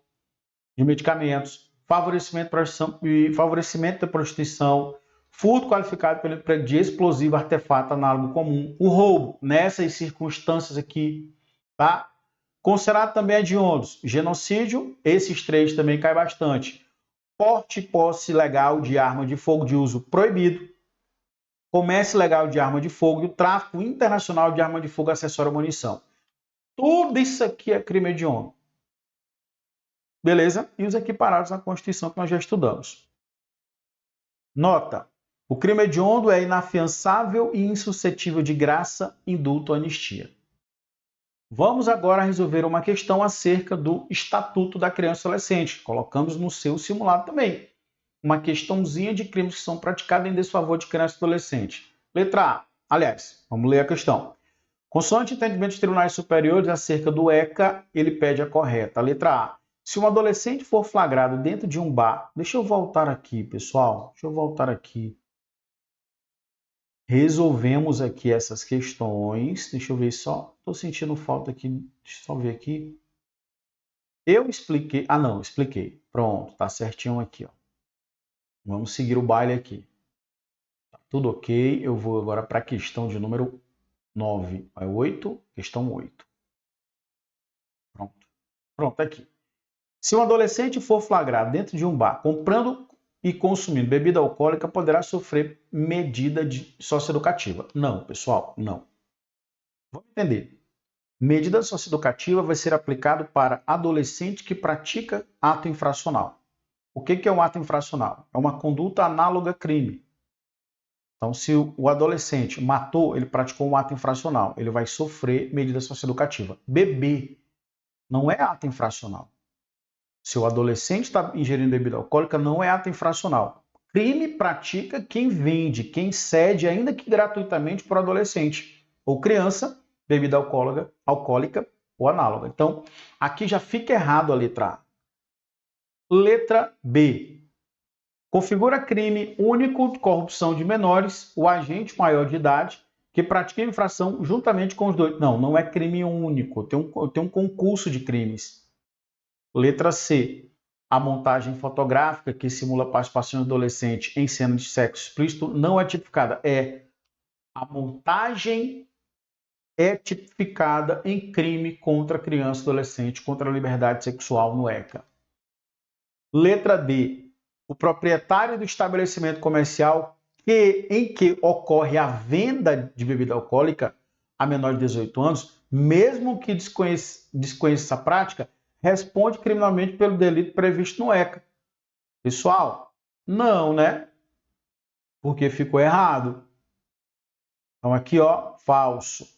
de medicamentos, favorecimento da prostituição, furto qualificado pelo emprego de explosivo, artefato análogo comum, o roubo, nessas circunstâncias aqui, tá? Considerado também hediondos, genocídio, esses três também cai bastante. Porte e posse legal de arma de fogo de uso proibido, comércio legal de arma de fogo e o tráfico internacional de arma de fogo acessória à munição. Tudo isso aqui é crime hediondo. Beleza? E os equiparados na Constituição que nós já estudamos. Nota: o crime hediondo é inafiançável e insuscetível de graça, indulto ou anistia. Vamos agora resolver uma questão acerca do Estatuto da Criança e Adolescente. Colocamos no seu simulado também uma questãozinha de crimes que são praticados em desfavor de criança e adolescente. Letra A. Aliás, vamos ler a questão. Consoante entendimento dos tribunais superiores acerca do ECA, ele pede a correta. Letra A. Se um adolescente for flagrado dentro de um bar... Deixa eu voltar aqui, pessoal. Deixa eu voltar aqui. Resolvemos aqui essas questões. Deixa eu ver só. Estou sentindo falta aqui. Deixa eu só ver aqui. Eu expliquei. Ah, não, expliquei. Pronto, tá certinho aqui, ó. Vamos seguir o baile aqui. Tá tudo ok. Eu vou agora para a questão de número 9. É 8? Questão 8. Pronto. Pronto, aqui. Se um adolescente for flagrado dentro de um bar comprando e consumindo bebida alcoólica, poderá sofrer medida socioeducativa. Não, pessoal, não. Vamos entender. Medida socioeducativa vai ser aplicado para adolescente que pratica ato infracional. O que é um ato infracional? É uma conduta análoga a crime. Então, se o adolescente matou, ele praticou um ato infracional, ele vai sofrer medida socioeducativa. Beber não é ato infracional. Se o adolescente está ingerindo bebida alcoólica, não é ato infracional. Crime pratica quem vende, quem cede, ainda que gratuitamente, para o adolescente ou criança, bebida alcoólica ou análoga. Então, aqui já fica errado a letra A. Letra B. Configura crime único de corrupção de menores o agente maior de idade que pratica a infração juntamente com os dois. Não, não é crime único. Tem um concurso de crimes. Letra C. A montagem fotográfica que simula participação de adolescente em cena de sexo explícito não é tipificada. A montagem é tipificada em crime contra criança e adolescente, contra a liberdade sexual no ECA. Letra D. O proprietário do estabelecimento comercial em que ocorre a venda de bebida alcoólica a menor de 18 anos, mesmo que desconheça essa prática, responde criminalmente pelo delito previsto no ECA. Pessoal, não, né? Porque ficou errado. Então aqui, ó, falso.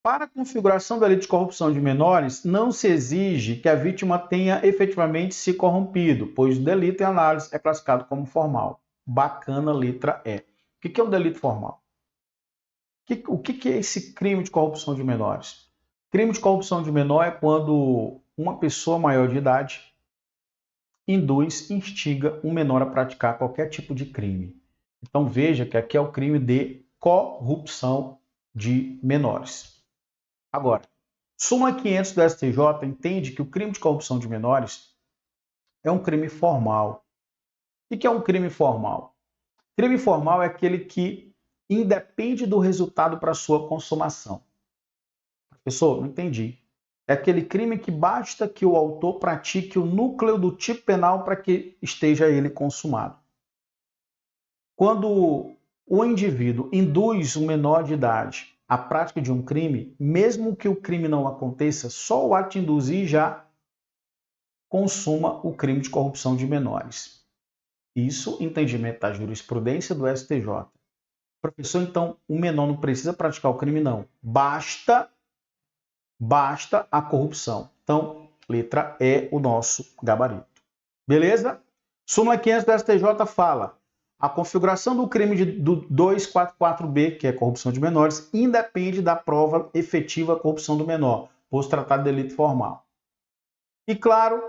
Para a configuração da lei de corrupção de menores, não se exige que a vítima tenha efetivamente se corrompido, pois o delito em análise é classificado como formal. Bacana, letra E. O que é um delito formal? O que é esse crime de corrupção de menores? Crime de corrupção de menor é quando uma pessoa maior de idade induz, instiga um menor a praticar qualquer tipo de crime. Então veja que aqui é o crime de corrupção de menores. Agora, súmula 500 do STJ entende que o crime de corrupção de menores é um crime formal. O que é um crime formal? Crime formal é aquele que independe do resultado para sua consumação. Professor, não entendi. É aquele crime que basta que o autor pratique o núcleo do tipo penal para que esteja ele consumado. Quando o indivíduo induz um menor de idade à prática de um crime, mesmo que o crime não aconteça, só o ato de induzir já consuma o crime de corrupção de menores. Isso, entendimento da jurisprudência do STJ. Professor, então, o menor não precisa praticar o crime, não. Basta a corrupção. Então, letra E, o nosso gabarito. Beleza? Súmula 500 do STJ fala: a configuração do crime do 244B, que é corrupção de menores, independe da prova efetiva corrupção do menor, pois tratar de delito formal. E claro,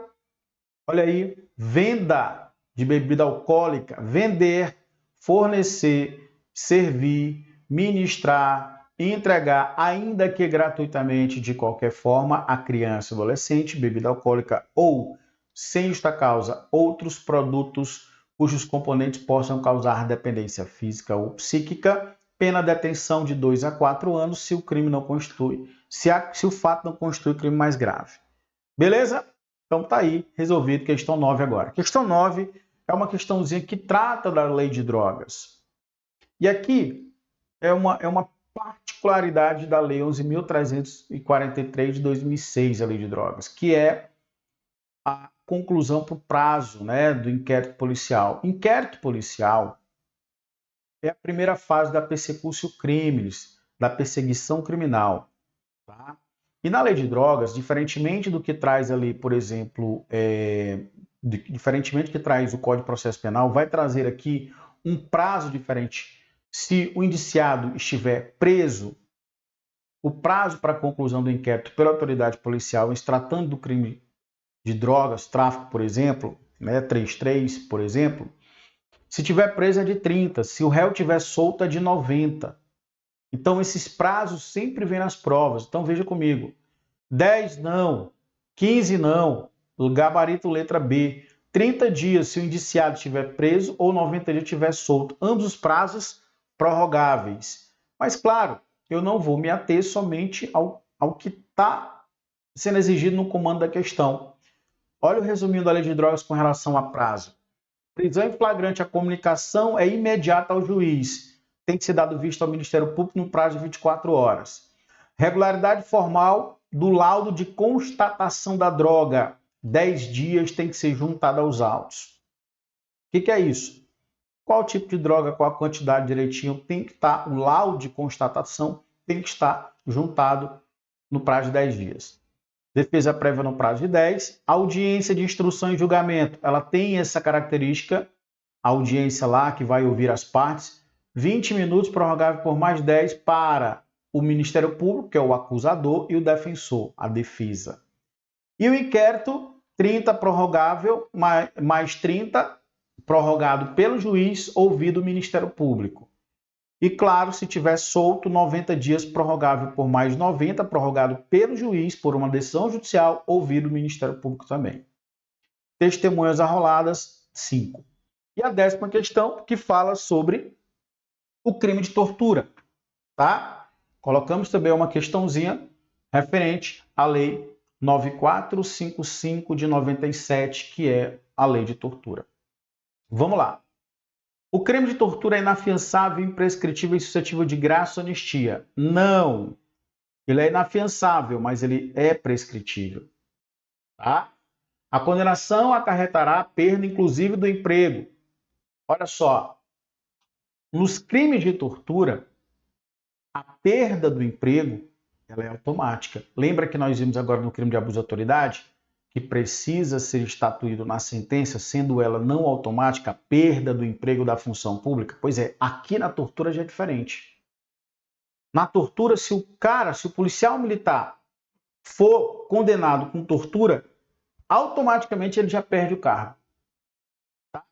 olha aí, venda de bebida alcoólica, vender, fornecer, servir, ministrar, entregar, ainda que gratuitamente, de qualquer forma, a criança e adolescente, bebida alcoólica ou, sem justa causa, outros produtos cujos componentes possam causar dependência física ou psíquica, pena de detenção de 2 a 4 anos se o crime não constitui, se o fato não constitui crime mais grave. Beleza? Então tá aí, resolvido. Questão 9 agora. Questão 9 é uma questãozinha que trata da lei de drogas. E aqui é uma particularidade da lei 11.343 de 2006, a lei de drogas, que é a conclusão para o prazo, né, do inquérito policial. Inquérito policial é a primeira fase da persecutio criminis, da perseguição criminal. Tá? E na lei de drogas, diferentemente do que traz ali, por exemplo, diferentemente do que traz o Código de Processo Penal, vai trazer aqui um prazo diferente. Se o indiciado estiver preso, o prazo para a conclusão do inquérito pela autoridade policial, se tratando do crime de drogas, tráfico, por exemplo, né, 33, por exemplo, se tiver preso é de 30, se o réu tiver solto é de 90. Então, esses prazos sempre vêm nas provas. Então, veja comigo. 10 não. 15 não. O gabarito letra B. 30 dias se o indiciado estiver preso ou 90 dias estiver solto. Ambos os prazos prorrogáveis. Mas, claro, eu não vou me ater somente ao que está sendo exigido no comando da questão. Olha o resuminho da lei de drogas com relação a prazo. Prisão em flagrante, a comunicação é imediata ao juiz. Tem que ser dado vista ao Ministério Público no prazo de 24 horas. Regularidade formal do laudo de constatação da droga. 10 dias tem que ser juntado aos autos. O que é isso? Qual tipo de droga, qual a quantidade direitinho, tem que estar, o laudo de constatação tem que estar juntado no prazo de 10 dias. Defesa prévia no prazo de 10. Audiência de instrução e julgamento, ela tem essa característica, a audiência lá que vai ouvir as partes, 20 minutos prorrogável por mais 10 para o Ministério Público, que é o acusador, e o defensor, a defesa. E o inquérito, 30 prorrogável, mais 30 prorrogado pelo juiz, ouvido o Ministério Público. E claro, se tiver solto, 90 dias prorrogável por mais 90, prorrogado pelo juiz por uma decisão judicial, ouvido o Ministério Público também. Testemunhas arroladas, 5. E a 10ª questão, que fala sobre o crime de tortura, tá? Colocamos também uma questãozinha referente à lei 9455 de 97, que é a lei de tortura. Vamos lá. O crime de tortura é inafiançável, imprescritível e suscetível de graça ou anistia? Não. Ele é inafiançável, mas ele é prescritível. Tá? A condenação acarretará a perda, inclusive, do emprego. Olha só. Nos crimes de tortura, a perda do emprego ela é automática. Lembra que nós vimos agora no crime de abuso de autoridade? Que precisa ser estatuído na sentença, sendo ela não automática, a perda do emprego da função pública? Pois é, aqui na tortura já é diferente. Na tortura, se o policial militar for condenado com tortura, automaticamente ele já perde o cargo. Tá?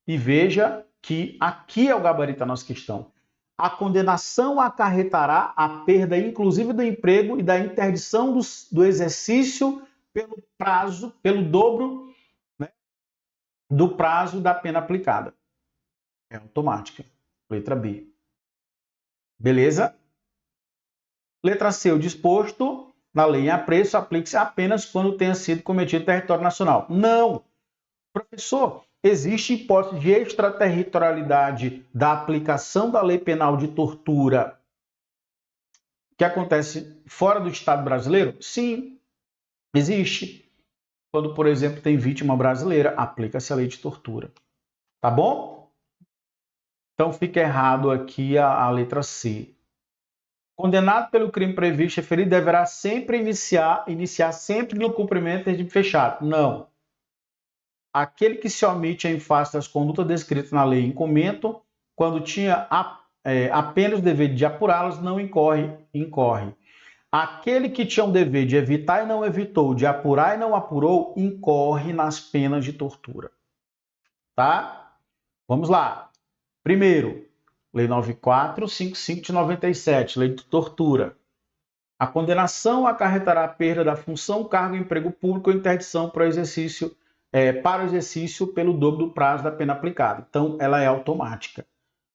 E veja que aqui é o gabarito da nossa questão. A condenação acarretará a perda, inclusive, do emprego e da interdição do exercício pelo prazo, pelo dobro, né, do prazo da pena aplicada. É automática. Letra B. Beleza? Letra C. O disposto na lei em apreço aplique-se apenas quando tenha sido cometido em território nacional. Não! Professor, existe hipótese de extraterritorialidade da aplicação da lei penal de tortura que acontece fora do Estado brasileiro? Sim, existe. Quando, por exemplo, tem vítima brasileira, aplica-se a lei de tortura. Tá bom? Então fica errado aqui a letra C. Condenado pelo crime previsto referido deverá sempre iniciar sempre no cumprimento do regime fechado. Não. Aquele que se omite em face das condutas descritas na lei em comento, quando tinha apenas o dever de apurá-las, não incorre. Aquele que tinha o dever de evitar e não evitou, de apurar e não apurou, incorre nas penas de tortura. Tá? Vamos lá. Primeiro, Lei 9455 de 97, Lei de Tortura. A condenação acarretará a perda da função, cargo, emprego público ou interdição para o exercício pelo dobro do prazo da pena aplicada. Então, ela é automática.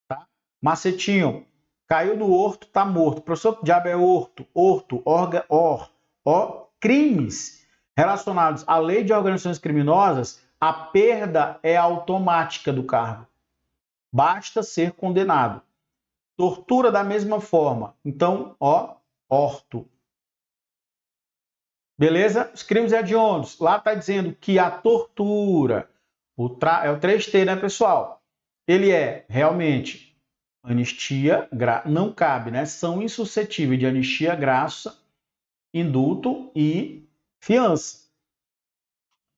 Tá? Macetinho. Caiu no horto, está morto. Professor, que diabo é horto? Horto, crimes relacionados à lei de organizações criminosas, a perda é automática do cargo. Basta ser condenado. Tortura da mesma forma. Então, horto. Beleza? Os crimes hediondos. Lá está dizendo que a tortura, é o 3T, né, pessoal? Ele é realmente anistia, não cabe, né? São insuscetíveis de anistia, graça, indulto e fiança.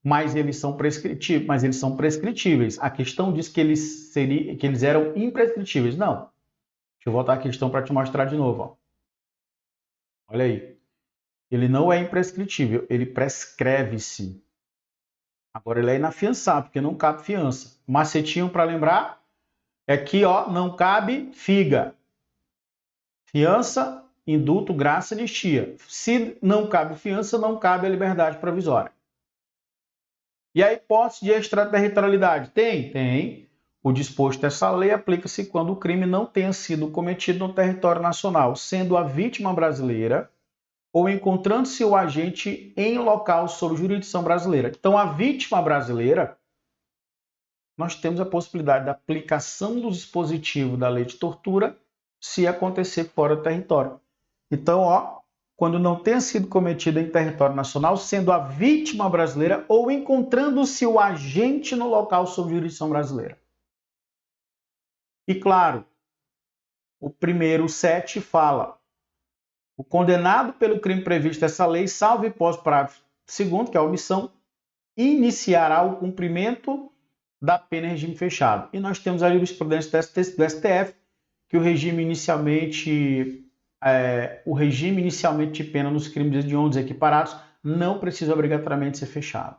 Mas eles são prescritíveis. A questão diz que eles eram imprescritíveis. Não. Deixa eu voltar a questão para te mostrar de novo. Ó. Olha aí. Ele não é imprescritível, ele prescreve-se. Agora ele é inafiançável, porque não cabe fiança. Macetinho para lembrar é que não cabe figa. Fiança indulto, graça, anistia. Se não cabe fiança, não cabe a liberdade provisória. E a hipótese de extraterritorialidade? Tem. O disposto dessa lei aplica-se quando o crime não tenha sido cometido no território nacional, sendo a vítima brasileira ou encontrando-se o agente em local sob jurisdição brasileira. Então, a vítima brasileira, nós temos a possibilidade da aplicação do dispositivo da lei de tortura se acontecer fora do território. Então, quando não tenha sido cometido em território nacional, sendo a vítima brasileira ou encontrando-se o agente no local sob jurisdição brasileira. E claro, o primeiro 7 fala: o condenado pelo crime previsto nessa lei, salvo hipótese parágrafo 2º, que é a omissão, iniciará o cumprimento da pena em regime fechado. E nós temos a jurisprudência do STF, que o regime inicialmente de pena nos crimes hediondos equiparados não precisa obrigatoriamente ser fechado.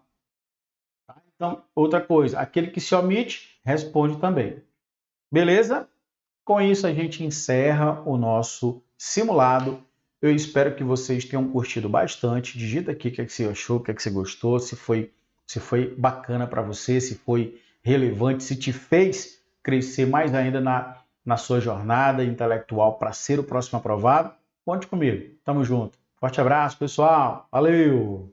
Tá? Então, outra coisa, aquele que se omite, responde também. Beleza? Com isso, a gente encerra o nosso simulado. Eu espero que vocês tenham curtido bastante. Digita aqui o que você achou, o que você gostou, se foi bacana para você, se foi relevante, se te fez crescer mais ainda na sua jornada intelectual para ser o próximo aprovado. Conte comigo. Tamo junto. Forte abraço, pessoal. Valeu!